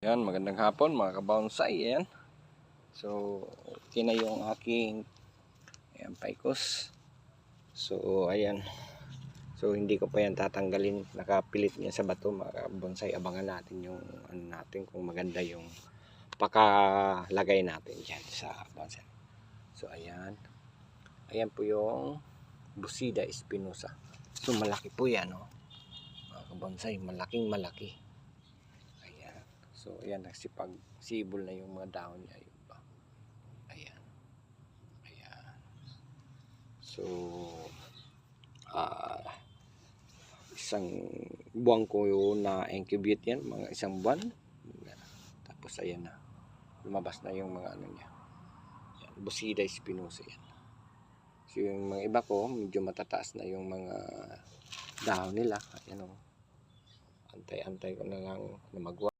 Yan, magandang hapon mga kabonsai. Ayan. So, okay na yung aking paikos. So, ayan. So, hindi ko pa yan tatanggalin. Nakapilit niya sa bato mga kabonsai. Abangan natin yung ano natin kung maganda yung pakalagay natin dyan sa bonsai. So, ayan. Ayan po yung Busida espinosa. So, malaki po yan, oh. Mga kabonsai, malaking malaki. So, ayan, nagsipag-sibol na yung mga dahon niya. Ayan. Ayan. So, isang buwan ko yung na-incubate yan, mga isang buwan. Tapos, ayan na. Lumabas na yung mga ano niya. Ayan, Busida espinosa yan. So, yung mga iba ko, medyo matataas na yung mga dahon nila. Ayan o. Antay-antay ko na lang na magwa.